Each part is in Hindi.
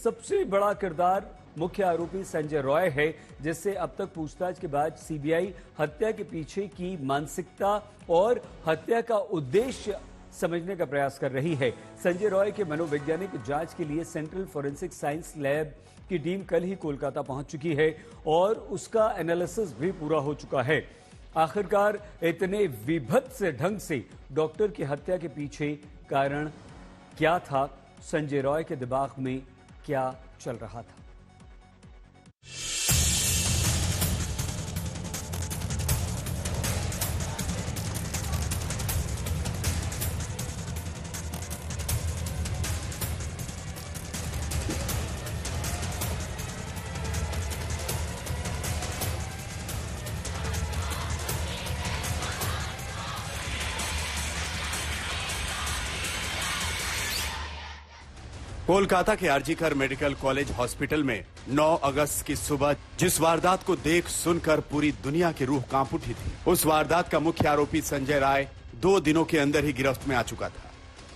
सबसे बड़ा किरदार मुख्य आरोपी संजय रॉय है, जिससे अब तक पूछताछ के बाद सीबीआई हत्या के पीछे की मानसिकता और हत्या का उद्देश्य समझने का प्रयास कर रही है। संजय रॉय के मनोवैज्ञानिक जांच के लिए सेंट्रल फोरेंसिक साइंस लैब की टीम कल ही कोलकाता पहुंच चुकी है और उसका एनालिसिस भी पूरा हो चुका है। आखिरकार इतने विभत्स ढंग से डॉक्टर की हत्या के पीछे कारण क्या था? संजय रॉय के दिमाग में क्या चल रहा था? कोलकाता के आरजीकर मेडिकल कॉलेज हॉस्पिटल में 9 अगस्त की सुबह जिस वारदात को देख सुनकर पूरी दुनिया की रूह कांप उठी थी, उस वारदात का मुख्य आरोपी संजय राय 2 दिनों के अंदर ही गिरफ्त में आ चुका था।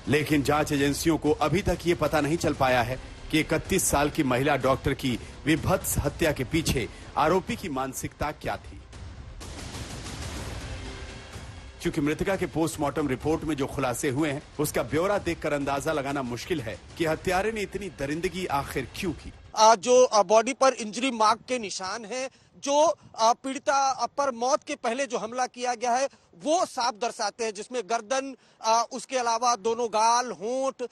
लेकिन जांच एजेंसियों को अभी तक ये पता नहीं चल पाया है कि 31 साल की महिला डॉक्टर की विभत्स हत्या के पीछे आरोपी की मानसिकता क्या थी। क्योंकि मृतका के पोस्टमार्टम रिपोर्ट में जो खुलासे हुए हैं, उसका ब्यौरा देखकर अंदाजा लगाना मुश्किल है कि हत्यारे ने इतनी दरिंदगी आखिर क्यों की। जो बॉडी पर इंजरी मार्क के निशान हैं, जो पीड़िता पर मौत के पहले जो हमला किया गया है वो साफ दर्शाते हैं, जिसमें गर्दन, उसके अलावा दोनों गाल, होंठ,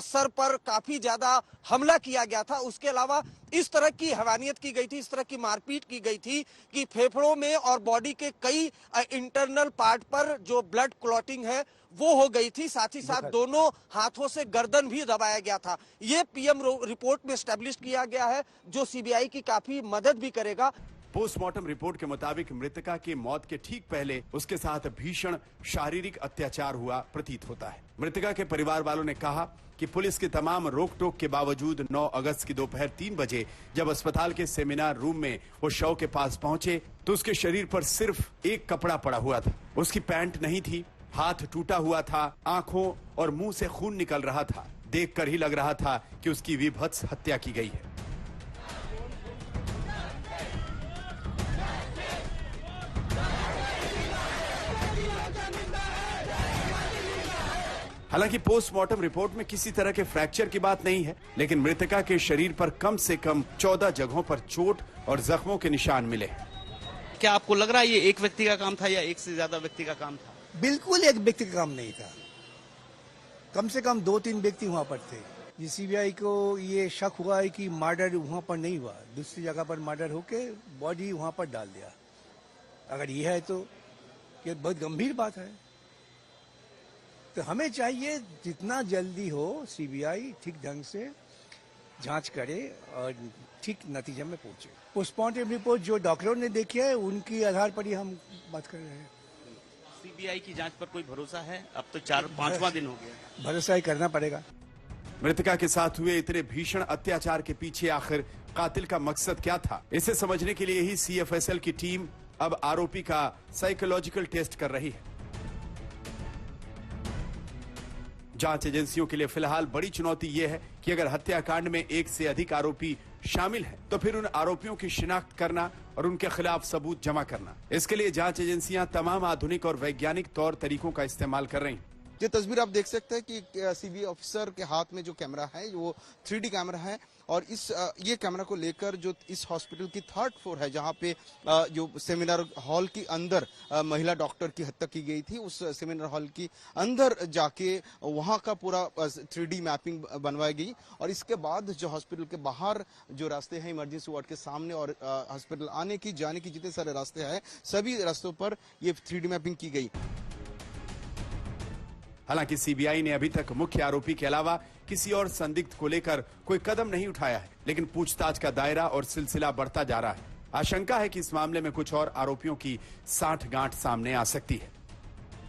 सर पर काफी ज्यादा हमला किया गया था। उसके अलावा इस तरह की हैवानियत की गई थी, इस तरह की मारपीट की गई थी कि फेफड़ों में और बॉडी के कई इंटरनल पार्ट पर जो ब्लड क्लॉटिंग है वो हो गई थी। साथ ही साथ दोनों हाथों से गर्दन भी दबाया गया था। ये पीएम रिपोर्ट में एस्टेब्लिश किया गया है, जो सीबीआई की काफी मदद भी करेगा। पोस्टमार्टम रिपोर्ट के मुताबिक मृतका की मौत के ठीक पहले उसके साथ भीषण शारीरिक अत्याचार हुआ प्रतीत होता है। मृतका के परिवार वालों ने कहा कि पुलिस के तमाम रोक टोक के बावजूद 9 अगस्त की दोपहर 3 बजे जब अस्पताल के सेमिनार रूम में वो शव के पास पहुंचे तो उसके शरीर पर सिर्फ एक कपड़ा पड़ा हुआ था। उसकी पैंट नहीं थी, हाथ टूटा हुआ था, आंखों और मुंह से खून निकल रहा था। देखकर ही लग रहा था कि उसकी विभत्स हत्या की गई है। हालांकि पोस्टमार्टम रिपोर्ट में किसी तरह के फ्रैक्चर की बात नहीं है, लेकिन मृतका के शरीर पर कम से कम 14 जगहों पर चोट और जख्मों के निशान मिले। क्या आपको लग रहा है ये एक व्यक्ति का काम था या एक से ज्यादा व्यक्ति का काम था? बिल्कुल एक व्यक्ति का काम नहीं था, कम से कम 2-3 व्यक्ति वहाँ पर थे। सीबीआई को ये शक हुआ है कि मर्डर वहाँ पर नहीं हुआ, दूसरी जगह पर मर्डर होके बॉडी वहाँ पर डाल दिया। अगर ये है तो ये बहुत गंभीर बात है। तो हमें चाहिए जितना जल्दी हो सीबीआई ठीक ढंग से जांच करे और ठीक नतीजे में पहुंचे। पोस्टमार्टम रिपोर्ट जो डॉक्टरों ने देखी है उनके आधार पर ही हम बात कर रहे हैं। सीबीआई की जांच पर कोई भरोसा है? अब तो 4-5वां दिन हो गया। भरोसा ही करना पड़ेगा। मृतका के साथ हुए इतने भीषण अत्याचार के पीछे आखिर कातिल का मकसद क्या था, इसे समझने के लिए ही सीएफएसएल की टीम अब आरोपी का साइकोलॉजिकल टेस्ट कर रही है। जांच एजेंसियों के लिए फिलहाल बड़ी चुनौती यह है कि अगर हत्याकांड में एक से अधिक आरोपी शामिल हैं, तो फिर उन आरोपियों की शिनाख्त करना और उनके खिलाफ सबूत जमा करना। इसके लिए जांच एजेंसियां तमाम आधुनिक और वैज्ञानिक तौर तरीकों का इस्तेमाल कर रही हैं। ये तस्वीर आप देख सकते हैं कि सीबीआई ऑफिसर के हाथ में जो कैमरा है वो 3D कैमरा है और ये कैमरा को लेकर जो इस हॉस्पिटल की 3rd फ्लोर है जहां पे जो सेमिनार हॉल के अंदर महिला डॉक्टर की हत्या की गई थी, उस सेमिनार हॉल की अंदर जाके वहां का पूरा 3D मैपिंग बनवाई गई और इसके बाद जो हॉस्पिटल के बाहर जो रास्ते हैं इमरजेंसी वार्ड के सामने और हॉस्पिटल आने की जाने की जितने सारे रास्ते हैं सभी रास्तों पर ये 3D मैपिंग की गई। हालांकि सीबीआई ने अभी तक मुख्य आरोपी के अलावा किसी और संदिग्ध को लेकर कोई कदम नहीं उठाया है, लेकिन पूछताछ का दायरा और सिलसिला बढ़ता जा रहा है। आशंका है कि इस मामले में कुछ और आरोपियों की साठगांठ सामने आ सकती है।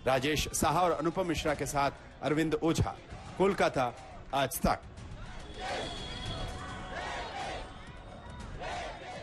राजेश साहा और अनुपम मिश्रा के साथ अरविंद ओझा, कोलकाता, आज तक।